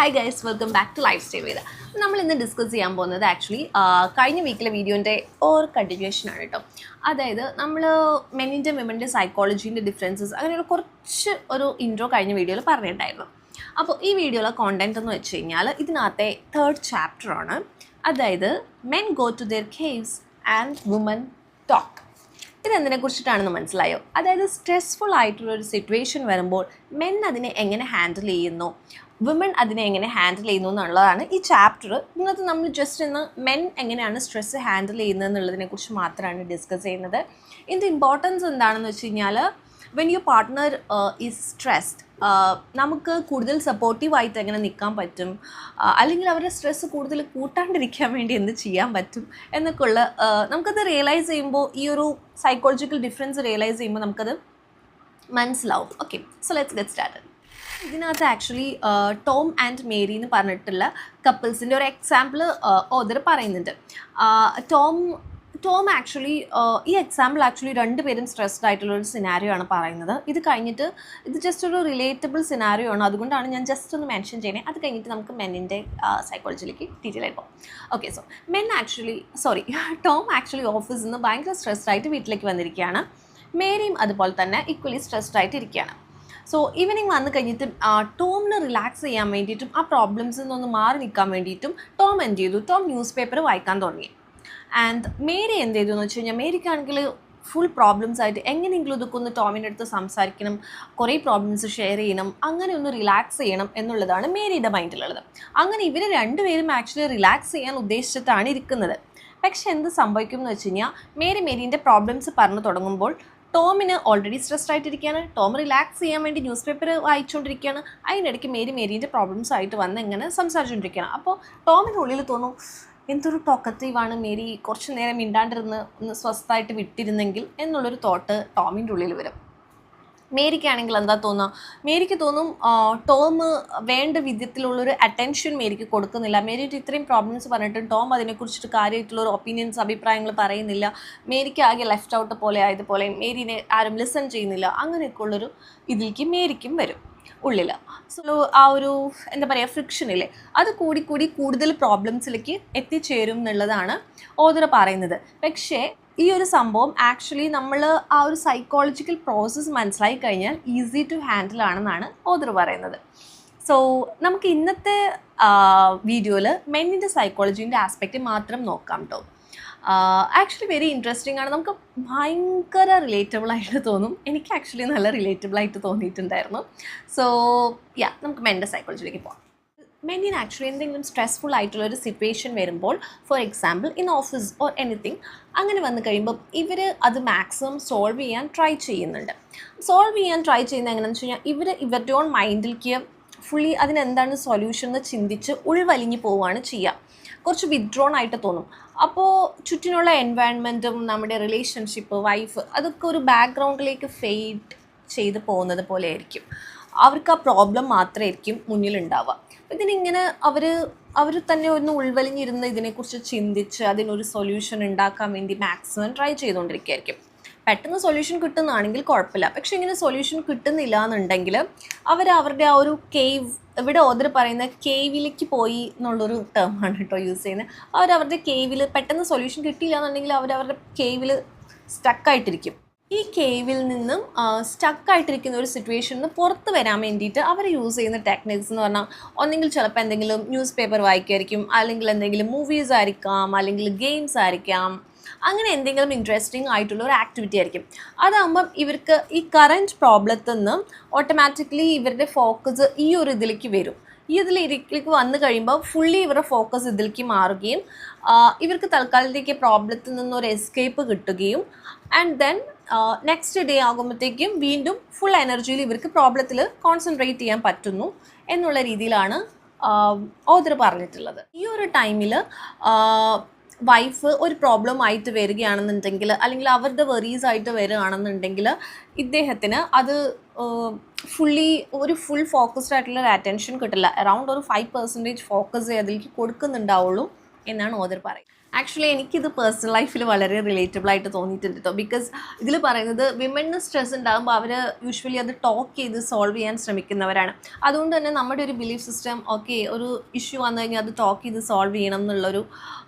Hi guys, welcome back to Lifestyle Veda. നമ്മൾ ഇന്ന് discuss ചെയ്യാൻ പോകുന്നത് ആക്ച്വലി കഴിഞ്ഞ വീക്കിലെ വീഡിയോൻ്റെ ഒരു കണ്ടിന്യൂഷൻ ആണ് കേട്ടോ. അതായത് നമ്മൾ മെന്നിൻ്റെ വിമൻ്റെ സൈക്കോളജീൻ്റെ ഡിഫറൻസസ് അങ്ങനെയുള്ള കുറച്ച് ഒരു ഇൻട്രോ കഴിഞ്ഞ വീഡിയോയിൽ പറഞ്ഞിട്ടുണ്ടായിരുന്നു. അപ്പോൾ ഈ വീഡിയോയിലെ കോണ്ടന്റ് എന്ന് വെച്ച് കഴിഞ്ഞാൽ ഇതിനകത്തെ 3rd ചാപ്റ്ററാണ്. അതായത് men go to their caves and women talk. ഇതെന്തിനെ കുറിച്ചിട്ടാണെന്ന് മനസ്സിലായോ? അതായത് സ്ട്രെസ്ഫുൾ ആയിട്ടുള്ളൊരു സിറ്റുവേഷൻ വരുമ്പോൾ മെൻ അതിനെ എങ്ങനെ ഹാൻഡിൽ ചെയ്യുന്നു, വിമൻ അതിനെ എങ്ങനെ ഹാൻഡിൽ ചെയ്യുന്നു എന്നുള്ളതാണ് ഈ ചാപ്റ്റർ. ഇന്നത്തെ നമ്മൾ ജസ്റ്റ് ഇന്ന് മെൻ എങ്ങനെയാണ് സ്ട്രെസ്സ് ഹാൻഡിൽ ചെയ്യുന്നത് എന്നുള്ളതിനെ കുറിച്ച് മാത്രമാണ് ഡിസ്കസ് ചെയ്യുന്നത്. ഇതിൻ്റെ ഇമ്പോർട്ടൻസ് എന്താണെന്ന് വെച്ച് കഴിഞ്ഞാൽ when your partner is stressed നമുക്ക് കൂടുതൽ സപ്പോർട്ടീവായിട്ട് എങ്ങനെ നിൽക്കാൻ പറ്റും, അല്ലെങ്കിൽ അവരുടെ സ്ട്രെസ്സ് കൂടുതൽ കൂട്ടാണ്ടിരിക്കാൻ വേണ്ടി എന്ത് ചെയ്യാൻ പറ്റും എന്നൊക്കെയുള്ള നമുക്കത് റിയലൈസ് ചെയ്യുമ്പോൾ, ഈ ഒരു സൈക്കോളജിക്കൽ ഡിഫറൻസ് റിയലൈസ് ചെയ്യുമ്പോൾ നമുക്കത് മനസ്സിലാവും. Okay, so let's get started. ഇതിനകത്ത് ആക്ച്വലി ടോം ആൻഡ് മേരി എന്ന് പറഞ്ഞിട്ടുള്ള കപ്പിൾസിൻ്റെ ഒരു എക്സാമ്പിൾ ഓദർ പറയുന്നുണ്ട്. ടോം ആക്ച്വലി ഈ എക്സാമ്പിൾ ആക്ച്വലി രണ്ടുപേരും സ്ട്രെസ്ഡ് ആയിട്ടുള്ളൊരു സിനാരിയോ ആണ് പറയുന്നത്. ഇത് കഴിഞ്ഞിട്ട് ഇത് ജസ്റ്റ് ഒരു റിലേറ്റബിൾ സിനാരിയോ ആണ്, അതുകൊണ്ടാണ് ഞാൻ ജസ്റ്റ് ഒന്ന് മെൻഷൻ ചെയ്യുന്നത്. അത് കഴിഞ്ഞിട്ട് നമുക്ക് മെന്നിൻ്റെ സൈക്കോളജിയിലേക്ക് ഡീറ്റെയിൽ ആയിട്ട് പോകും. ഓക്കെ, സോ ടോം ആക്ച്വലി ഓഫീസിൽ നിന്ന് ഭയങ്കര സ്ട്രെസ്ഡ് ആയിട്ട് വീട്ടിലേക്ക് വന്നിരിക്കുകയാണ്. മേരിയും അതുപോലെ തന്നെ ഈക്വലി സ്ട്രെസ്ഡ് ആയിട്ട് ഇരിക്കുകയാണ്. സോ ഈവനിങ് വന്നു കഴിഞ്ഞിട്ട് ടോമിന് റിലാക്സ് ചെയ്യാൻ വേണ്ടിയിട്ടും ആ പ്രോബ്ലംസിൽ നിന്നൊന്ന് മാറി നിൽക്കാൻ വേണ്ടിയിട്ടും ടോം എന്ത് ചെയ്തു? ടോം ന്യൂസ് പേപ്പർ വായിക്കാൻ തുടങ്ങി. ആൻഡ് മേരി എന്ത് ചെയ്തു എന്ന് വെച്ച് കഴിഞ്ഞാൽ, മേരിക്കാണെങ്കിൽ ഫുൾ പ്രോബ്ലംസ് ആയിട്ട് എങ്ങനെയെങ്കിലും ഇതൊക്കെ ഒന്ന് ടോമിൻ്റെ അടുത്ത് സംസാരിക്കണം, കുറേ പ്രോബ്ലംസ് ഷെയർ ചെയ്യണം, അങ്ങനെ ഒന്ന് റിലാക്സ് ചെയ്യണം എന്നുള്ളതാണ് മേരിയുടെ മൈൻഡിലുള്ളത്. അങ്ങനെ ഇവർ രണ്ടുപേരും ആക്ച്വലി റിലാക്സ് ചെയ്യാൻ ഉദ്ദേശിച്ചിട്ടാണ് ഇരിക്കുന്നത്. പക്ഷെ എന്ത് സംഭവിക്കും എന്ന് വെച്ച് കഴിഞ്ഞാൽ, മേരീൻ്റെ പ്രോബ്ലംസ് പറഞ്ഞു തുടങ്ങുമ്പോൾ ടോമിന് ഓൾറെഡി സ്ട്രെസ്ഡ് ആയിട്ടിരിക്കുകയാണ്. ടോം റിലാക്സ് ചെയ്യാൻ വേണ്ടി ന്യൂസ് പേപ്പർ വായിച്ചുകൊണ്ടിരിക്കുകയാണ്. അതിനിടയ്ക്ക് മേരീൻ്റെ പ്രോബ്ലംസ് ആയിട്ട് വന്ന് ഇങ്ങനെ സംസാരിച്ചുകൊണ്ടിരിക്കുകയാണ്. അപ്പോൾ ടോമിനുള്ളിൽ തോന്നും, എന്തൊരു ടോക്കറ്റീവാണ് മേരി, കുറച്ച് നേരം മിണ്ടാണ്ടിരുന്ന് ഒന്ന് സ്വസ്ഥമായിട്ട് വിട്ടിരുന്നെങ്കിൽ എന്നുള്ളൊരു തോട്ട് ടോമിൻ്റെ ഉള്ളിൽ വരും. മേരിക്കാണെങ്കിൽ എന്താ തോന്നുക? മേരിക്ക് തോന്നും ടോം വേണ്ട വിധത്തിലുള്ളൊരു അറ്റൻഷൻ മേരിക്ക് കൊടുക്കുന്നില്ല. മേരിക്ക് ഇത്രയും പ്രോബ്ലംസ് പറഞ്ഞിട്ട് ടോം അതിനെക്കുറിച്ചിട്ട് കാര്യമായിട്ടുള്ളൊരു ഒപ്പീനിയൻസ്, അഭിപ്രായങ്ങൾ പറയുന്നില്ല. മേരിക്ക് ആകെ ലെഫ്റ്റ് ഔട്ട് പോലെ ആയതുപോലെ മേരിനെ ആരും ലിസൺ ചെയ്യുന്നില്ല. അങ്ങനെയൊക്കെ ഉള്ളൊരു ഇതിലേക്ക് മേരിക്കും വരും ഉള്ളിൽ. സോ ആ ഒരു എന്താ പറയുക, ഫ്രിക്ഷനില്ലേ, അത് കൂടി കൂടുതൽ പ്രോബ്ലംസിലേക്ക് എത്തിച്ചേരും എന്നുള്ളതാണ് ഓദർ പറയുന്നത്. പക്ഷേ ഈ ഒരു സംഭവം ആക്ച്വലി നമ്മൾ ആ ഒരു സൈക്കോളജിക്കൽ പ്രോസസ്സ് മനസ്സിലാക്കി കഴിഞ്ഞാൽ ഈസി ടു ഹാൻഡിൽ ആണെന്നാണ് ഓദർ പറയുന്നത്. സോ നമുക്ക് ഇന്നത്തെ വീഡിയോയിൽ മെന്നിൻ്റെ സൈക്കോളജീൻ്റെ ആസ്പെക്റ്റ് മാത്രം നോക്കാം കേട്ടോ. ആക്ച്വലി വെരി ഇൻട്രസ്റ്റിംഗ് ആണ്. നമുക്ക് ഭയങ്കര റിലേറ്റബിളായിട്ട് തോന്നും. എനിക്ക് ആക്ച്വലി നല്ല റിലേറ്റബിളായിട്ട് തോന്നിയിട്ടുണ്ടായിരുന്നു. സോ നമുക്ക് മെൻ്റെ സൈക്കോളജിയിലേക്ക് പോകാം. മെന്നിന് ആക്ച്വലി എന്തെങ്കിലും സ്ട്രെസ്ഫുൾ ആയിട്ടുള്ളൊരു സിറ്റുവേഷൻ വരുമ്പോൾ, for example in office or anything, അങ്ങനെ വന്നു കഴിയുമ്പോൾ ഇവർ അത് മാക്സിമം സോൾവ് ചെയ്യാൻ ട്രൈ ചെയ്യുന്നുണ്ട്. സോൾവ് ചെയ്യാൻ ട്രൈ ചെയ്യുന്നത് എങ്ങനെയാണെന്ന് വെച്ച് കഴിഞ്ഞാൽ, ഇവരുടെ ഓൺ മൈൻഡിലേക്ക് ഫുള്ളി അതിനെന്താണ് സൊല്യൂഷൻ എന്ന് ചിന്തിച്ച് ഉൾവലിഞ്ഞ് പോവുകയാണ് ചെയ്യുക. കുറച്ച് വിത്ഡ്രോൺ ആയിട്ട് തോന്നും. അപ്പോൾ ചുറ്റിനുള്ള എൻവയൺമെൻറ്റും നമ്മുടെ റിലേഷൻഷിപ്പ്, വൈഫ്, അതൊക്കെ ഒരു ബാക്ക്ഗ്രൗണ്ടിലേക്ക് ഫെയ്ഡ് ചെയ്ത് പോകുന്നത് പോലെ ആയിരിക്കും. അവർക്ക് ആ പ്രോബ്ലം മാത്രമായിരിക്കും മുന്നിലുണ്ടാവുക. ഇതിനിങ്ങനെ അവർ തന്നെ ഒന്ന് ഉൾവലിഞ്ഞിരുന്ന് ഇതിനെക്കുറിച്ച് ചിന്തിച്ച് അതിനൊരു സൊല്യൂഷൻ ഉണ്ടാക്കാൻ വേണ്ടി മാക്സിമം ട്രൈ ചെയ്തുകൊണ്ടിരിക്കുകയായിരിക്കും. പെട്ടെന്ന് സൊല്യൂഷൻ കിട്ടുന്നതാണെങ്കിൽ കുഴപ്പമില്ല. പക്ഷേ ഇങ്ങനെ സൊല്യൂഷൻ കിട്ടുന്നില്ല എന്നുണ്ടെങ്കിൽ അവരുടെ ആ ഒരു കേവ്, ഇവിടെ ഓദർ പറയുന്ന കേവിലേക്ക് പോയി എന്നുള്ളൊരു ടേമാണ് കേട്ടോ യൂസ് ചെയ്യുന്നത്. അവരവരുടെ കേവിൽ പെട്ടെന്ന് സൊല്യൂഷൻ കിട്ടിയില്ല എന്നുണ്ടെങ്കിൽ അവരവരുടെ കേവിൽ സ്റ്റക്കായിട്ടിരിക്കും. ഈ കേവിൽ നിന്നും സ്റ്റക്കായിട്ടിരിക്കുന്ന ഒരു സിറ്റുവേഷനിൽ നിന്ന് പുറത്ത് വരാൻ വേണ്ടിയിട്ട് അവർ യൂസ് ചെയ്യുന്ന ടെക്നിക്സ് എന്ന് പറഞ്ഞാൽ, ഒന്നെങ്കിൽ ചിലപ്പോൾ എന്തെങ്കിലും ന്യൂസ് പേപ്പർ വായിക്കുമായിരിക്കും, അല്ലെങ്കിൽ എന്തെങ്കിലും മൂവീസ് ആയിരിക്കാം, അല്ലെങ്കിൽ ഗെയിംസ് ആയിരിക്കാം. അങ്ങനെ എന്തെങ്കിലും ഇൻട്രസ്റ്റിംഗ് ആയിട്ടുള്ള ഒരു ആക്ടിവിറ്റി ആയിരിക്കും. അതാകുമ്പം ഇവർക്ക് ഈ കറൻറ്റ് പ്രോബ്ലത്തിൽ നിന്ന് ഓട്ടോമാറ്റിക്കലി ഇവരുടെ ഫോക്കസ് ഈ ഒരു ഇതിലേക്ക് വരും. ഈ ഇതിലേക്ക് വന്നു കഴിയുമ്പോൾ ഫുള്ളി ഇവരുടെ ഫോക്കസ് ഇതിലേക്ക് മാറുകയും ഇവർക്ക് തൽക്കാലത്തേക്ക് പ്രോബ്ലത്തിൽ നിന്നൊരു എസ്കേപ്പ് കിട്ടുകയും ആൻഡ് ദെൻ നെക്സ്റ്റ് ഡേ ആകുമ്പോഴത്തേക്കും വീണ്ടും ഫുൾ എനർജിയിൽ ഇവർക്ക് പ്രോബ്ലത്തിൽ കോൺസെൻട്രേറ്റ് ചെയ്യാൻ പറ്റുന്നു എന്നുള്ള രീതിയിലാണ് ഓദർ പറഞ്ഞിട്ടുള്ളത്. ഈ ഒരു ടൈമിൽ വൈഫ് ഒരു പ്രോബ്ലം ആയിട്ട് വരികയാണെന്നുണ്ടെങ്കിൽ, അല്ലെങ്കിൽ അവരുടെ വെറീസ് ആയിട്ട് വരികയാണെന്നുണ്ടെങ്കിൽ, ഇദ്ദേഹത്തിന് അത് ഫുൾ ഫോക്കസ്ഡ് ആയിട്ടുള്ള ഒരു അറ്റൻഷൻ കിട്ടില്ല. അറൗണ്ട് ഒരു 5% ഫോക്കസ് അതിലേക്ക് കൊടുക്കുന്നുണ്ടാവുള്ളൂ എന്നാണ് ഓദർ പറയുന്നത്. ആക്ച്വലി എനിക്കിത് പേഴ്സണൽ ലൈഫിൽ വളരെ റിലേറ്റബിൾ ആയിട്ട് തോന്നിയിട്ടുണ്ട് കേട്ടോ. ബിക്കോസ് ഇതിൽ പറയുന്നത് വിമണിന് സ്ട്രെസ് ഉണ്ടാകുമ്പോൾ അവർ യൂഷ്വലി അത് ടോക്ക് ചെയ്ത് സോൾവ് ചെയ്യാൻ ശ്രമിക്കുന്നവരാണ്. അതുകൊണ്ട് തന്നെ നമ്മുടെ ഒരു ബിലീഫ് സിസ്റ്റം ഓക്കെ, ഒരു ഇഷ്യൂ വന്നു കഴിഞ്ഞാൽ അത് ടോക്ക് ചെയ്ത് സോൾവ് ചെയ്യണം എന്നുള്ളൊരു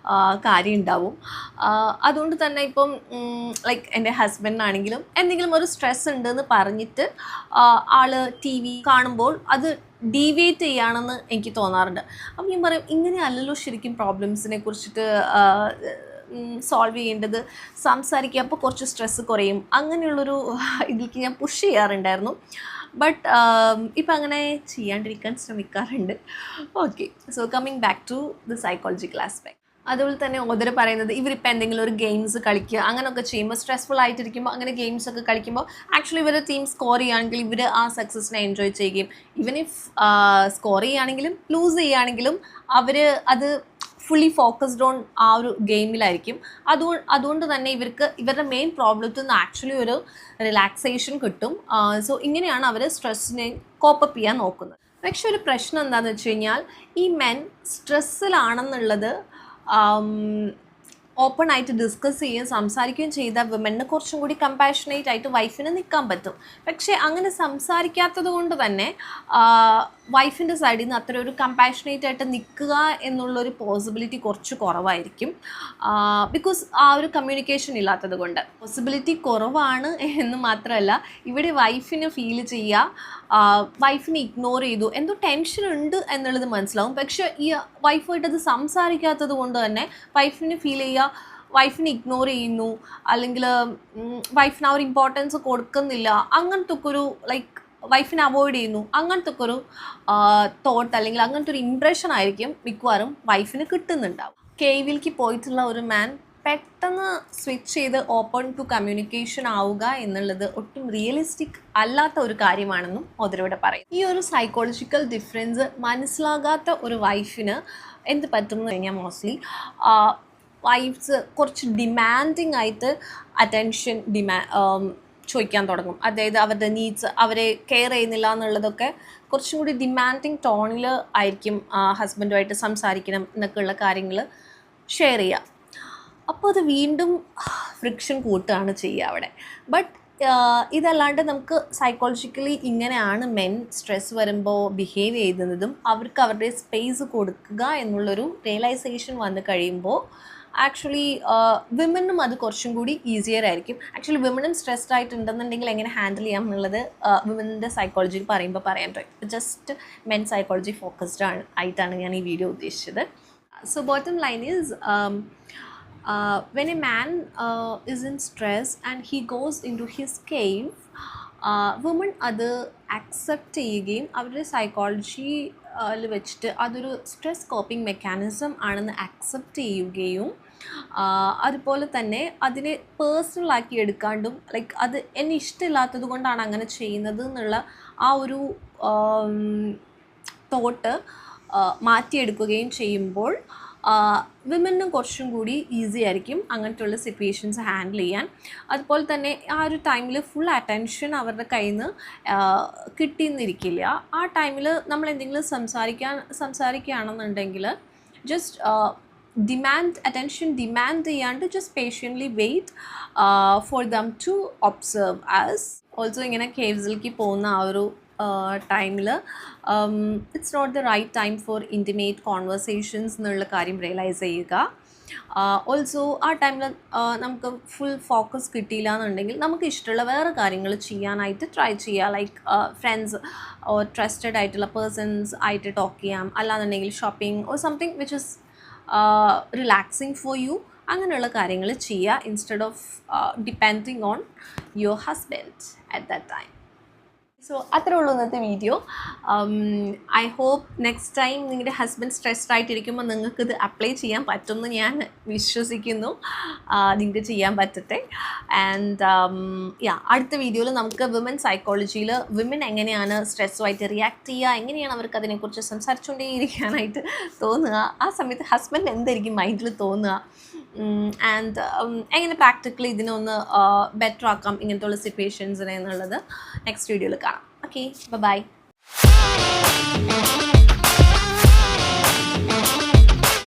കാര്യം ഉണ്ടാവും. അതുകൊണ്ട് തന്നെ ഇപ്പം ലൈക്ക് എൻ്റെ ഹസ്ബൻഡിനാണെങ്കിലും എന്തെങ്കിലും ഒരു സ്ട്രെസ് ഉണ്ടെന്ന് പറഞ്ഞിട്ട് ആൾ ടി വി കാണുമ്പോൾ അത് ഡീവിയേറ്റ് ചെയ്യുകയാണെന്ന് എനിക്ക് തോന്നാറുണ്ട്. അപ്പം ഞാൻ പറയും, ഇങ്ങനെയല്ലല്ലോ ശരിക്കും പ്രോബ്ലംസിനെ കുറിച്ചിട്ട് സോൾവ് ചെയ്യേണ്ടത്, സംസാരിക്കുക, അപ്പോൾ കുറച്ച് സ്ട്രെസ്സ് കുറയും, അങ്ങനെയുള്ളൊരു ഇതിലേക്ക് ഞാൻ പുഷ് ചെയ്യാറുണ്ടായിരുന്നു. ബട്ട് ഇപ്പം അങ്ങനെ ചെയ്യാണ്ടിരിക്കാൻ ശ്രമിക്കാറുണ്ട്. Okay, so coming back to the psychological aspect. അതുപോലെ തന്നെ ഓദർ പറയുന്നത് ഇവരിപ്പോൾ എന്തെങ്കിലും ഒരു ഗെയിംസ് കളിക്കുക അങ്ങനെയൊക്കെ ചെയ്യുമ്പോൾ, സ്ട്രെസ്ഫുൾ ആയിട്ടിരിക്കുമ്പോൾ അങ്ങനെ ഗെയിംസ് ഒക്കെ കളിക്കുമ്പോൾ ആക്ച്വലി ഇവരുടെ ടീം സ്കോർ ചെയ്യുകയാണെങ്കിൽ ഇവർ ആ സക്സസിനെ എൻജോയ് ചെയ്യുകയും, ഈവൻ ഇഫ് സ്കോർ ചെയ്യുകയാണെങ്കിലും ലൂസ് ചെയ്യുകയാണെങ്കിലും അവർ അത് ഫുള്ളി ഫോക്കസ്ഡ് ഓൺ ആ ഒരു ഗെയിമിലായിരിക്കും. അതുകൊണ്ട് തന്നെ ഇവരുടെ മെയിൻ പ്രോബ്ലത്തിൽ നിന്ന് ആക്ച്വലി ഒരു റിലാക്സേഷൻ കിട്ടും. സോ ഇങ്ങനെയാണ് അവർ സ്ട്രെസ്സിനെ കോപ്പപ്പ് ചെയ്യാൻ നോക്കുന്നത്. പക്ഷെ ഒരു പ്രശ്നം എന്താണെന്ന് വെച്ച് കഴിഞ്ഞാൽ, ഈ മെൻ സ്ട്രെസ്സിലാണെന്നുള്ളത് ഓപ്പൺ ആയിട്ട് ഡിസ്കസ് ചെയ്യുകയും സംസാരിക്കുകയും ചെയ്താൽ വിമണിന് കുറച്ചും കൂടി കമ്പാഷനേറ്റ് ആയിട്ട് വൈഫിന് നിൽക്കാൻ പറ്റും. പക്ഷേ അങ്ങനെ സംസാരിക്കാത്തത് കൊണ്ട് തന്നെ വൈഫിൻ്റെ സൈഡിൽ നിന്ന് അത്ര ഒരു കമ്പാഷനേറ്റ് ആയിട്ട് നിൽക്കുക എന്നുള്ളൊരു പോസിബിലിറ്റി കുറച്ച് കുറവായിരിക്കും. ബിക്കോസ് ആ ഒരു കമ്മ്യൂണിക്കേഷൻ ഇല്ലാത്തത് കൊണ്ട് പോസിബിലിറ്റി കുറവാണ് എന്ന് മാത്രമല്ല, ഇവിടെ വൈഫിന് ഫീൽ ചെയ്യുക വൈഫിനെ ഇഗ്നോർ ചെയ്തു, എന്തോ ടെൻഷൻ ഉണ്ട് എന്നുള്ളത് മനസ്സിലാവും. പക്ഷേ ഈ വൈഫായിട്ട് അത് സംസാരിക്കാത്തത് കൊണ്ട് തന്നെ വൈഫിന് ഫീൽ ചെയ്യുക വൈഫിനെ ഇഗ്നോർ ചെയ്യുന്നു, അല്ലെങ്കിൽ വൈഫിന് ആ ഒരു ഇമ്പോർട്ടൻസ് കൊടുക്കുന്നില്ല, അങ്ങനത്തെ ഒക്കെ ഒരു ലൈക്ക് വൈഫിനെ അവോയ്ഡ് ചെയ്യുന്നു, അങ്ങനത്തെ ഒക്കെ ഒരു തോട്ട് അല്ലെങ്കിൽ അങ്ങനത്തെ ഒരു ഇംപ്രഷൻ ആയിരിക്കും മിക്കവാറും വൈഫിന് കിട്ടുന്നുണ്ടാവും. കേവിലേക്ക് പോയിട്ടുള്ള ഒരു മാൻ പെട്ടെന്ന് സ്വിച്ച് ചെയ്ത് ഓപ്പൺ ടു കമ്മ്യൂണിക്കേഷൻ ആവുക എന്നുള്ളത് ഒട്ടും റിയലിസ്റ്റിക് അല്ലാത്ത ഒരു കാര്യമാണെന്നും ഓദരോടെ പറയും. ഈ ഒരു സൈക്കോളജിക്കൽ ഡിഫറൻസ് മനസ്സിലാകാത്ത ഒരു വൈഫിന് എന്ത് പറ്റും എന്ന് കഴിഞ്ഞാൽ, മോസ്റ്റ്ലി വൈഫ്സ് കുറച്ച് ഡിമാൻഡിങ് ആയിട്ട് അറ്റൻഷൻ ചോദിക്കാൻ തുടങ്ങും. അതായത് അവരുടെ നീഡ്സ് അവരെ കെയർ ചെയ്യുന്നില്ല എന്നുള്ളതൊക്കെ കുറച്ചും കൂടി ഡിമാൻഡിങ് ടോണിൽ ആയിരിക്കും ഹസ്ബൻഡുമായിട്ട് സംസാരിക്കണം എന്നൊക്കെയുള്ള കാര്യങ്ങൾ ഷെയർ ചെയ്യുക. അപ്പോൾ അത് വീണ്ടും ഫ്രിക്ഷൻ കൂട്ടുകയാണ് ചെയ്യുക അവിടെ. ബട്ട് ഇതല്ലാണ്ട് നമുക്ക് സൈക്കോളജിക്കലി ഇങ്ങനെയാണ് മെൻ സ്ട്രെസ് വരുമ്പോൾ ബിഹേവ് ചെയ്യുന്നതും അവർക്ക് അവരുടെ സ്പേസ് കൊടുക്കുക എന്നുള്ളൊരു റിയലൈസേഷൻ വന്നു കഴിയുമ്പോൾ ആക്ച്വലി വിമനും അത് കുറച്ചും കൂടി ഈസിയർ ആയിരിക്കും. ആക്ച്വലി വിമനും സ്ട്രെസ്ഡ് ആയിട്ടുണ്ടെന്നുണ്ടെങ്കിൽ എങ്ങനെ ഹാൻഡിൽ ചെയ്യാം എന്നുള്ളത് വിമനിൻ്റെ സൈക്കോളജിയിൽ പറയുമ്പോൾ പറയാൻ പറ്റും. ജസ്റ്റ് മെൻ സൈക്കോളജി ഫോക്കസ്ഡ് ആയിട്ടാണ് ഞാൻ ഈ വീഡിയോ ഉദ്ദേശിച്ചത്. So bottom line is when a man is in stress and he goes into his cave, women അത് അക്സെപ്റ്റ് ചെയ്യുകയും അവരുടെ സൈക്കോളജിയിൽ വെച്ചിട്ട് അതൊരു സ്ട്രെസ് കോപ്പിംഗ് മെക്കാനിസം ആണെന്ന് അക്സെപ്റ്റ് ചെയ്യുകയും അതുപോലെ തന്നെ അതിനെ പേഴ്സണലാക്കി എടുക്കാണ്ടും ലൈക്ക് അത് എന്നെ ഇഷ്ടമില്ലാത്തത് കൊണ്ടാണ് അങ്ങനെ ചെയ്യുന്നത് എന്നുള്ള ആ ഒരു തോട്ട് മാറ്റിയെടുക്കുകയും ചെയ്യുമ്പോൾ വിമനും കുറച്ചും കൂടി ഈസി ആയിരിക്കും അങ്ങനത്തുള്ള സിറ്റുവേഷൻസ് ഹാൻഡിൽ ചെയ്യാൻ. അതുപോലെ തന്നെ ആ ഒരു ടൈമിൽ ഫുൾ അറ്റൻഷൻ അവരുടെ കയ്യിൽ നിന്ന് കിട്ടിയെന്നിരിക്കില്ല. ആ ടൈമിൽ നമ്മൾ എന്തെങ്കിലും സംസാരിക്കുകയാണെന്നുണ്ടെങ്കിൽ ജസ്റ്റ് attention demand ചെയ്യാണ്ട് just patiently wait for them to observe us. Also ഇങ്ങനെ കേവ്സിലേക്ക് പോകുന്ന ആ ഒരു ടൈമിൽ it's not the right time for intimate conversations എന്നുള്ള കാര്യം റിയലൈസ് ചെയ്യുക. ഓൾസോ ആ ടൈമിൽ നമുക്ക് ഫുൾ ഫോക്കസ് കിട്ടിയില്ല എന്നുണ്ടെങ്കിൽ നമുക്ക് ഇഷ്ടമുള്ള വേറെ കാര്യങ്ങൾ ചെയ്യാനായിട്ട് ട്രൈ ചെയ്യുക. ലൈക്ക് ഫ്രണ്ട്സ് ഓർ ട്രസ്റ്റഡ് ആയിട്ടുള്ള പേഴ്സൺസ് ആയിട്ട് ടോക്ക് ചെയ്യാം, അല്ലാന്നുണ്ടെങ്കിൽ shopping or something which is relaxing for you, അങ്ങനെയുള്ള കാര്യങ്ങൾ ചെയ്യുക instead of depending on your husband at that time. So അത്രേ ഉള്ളൂ ഇന്നത്തെ video. I hope next time നിങ്ങളുടെ ഹസ്ബൻഡ് സ്ട്രെസ്ഡ് ആയിട്ടിരിക്കുമ്പോൾ നിങ്ങൾക്കിത് അപ്ലൈ ചെയ്യാൻ പറ്റുമെന്ന് ഞാൻ വിശ്വസിക്കുന്നു. നിങ്ങൾക്ക് ചെയ്യാൻ പറ്റട്ടെ. ആൻഡ് അടുത്ത വീഡിയോയിൽ നമുക്ക് വിമൻ സൈക്കോളജിയിൽ വിമൻ എങ്ങനെയാണ് സ്ട്രെസ്സുമായിട്ട് റിയാക്ട് ചെയ്യുക, എങ്ങനെയാണ് അവർക്ക് അതിനെക്കുറിച്ച് സംസാരിച്ചുകൊണ്ടേയിരിക്കാനായിട്ട് തോന്നുക, ആ സമയത്ത് ഹസ്ബൻഡ് എന്തായിരിക്കും മൈൻഡിൽ തോന്നുക, ആൻഡ് എങ്ങനെ പ്രാക്ടിക്കലി ഇതിനൊന്ന് ബെറ്റർ ആക്കാം ഇങ്ങനത്തെ സിറ്റുവേഷൻസിനെ എന്നുള്ളത് നെക്സ്റ്റ് വീഡിയോയിൽ കാണാം. Okay, by.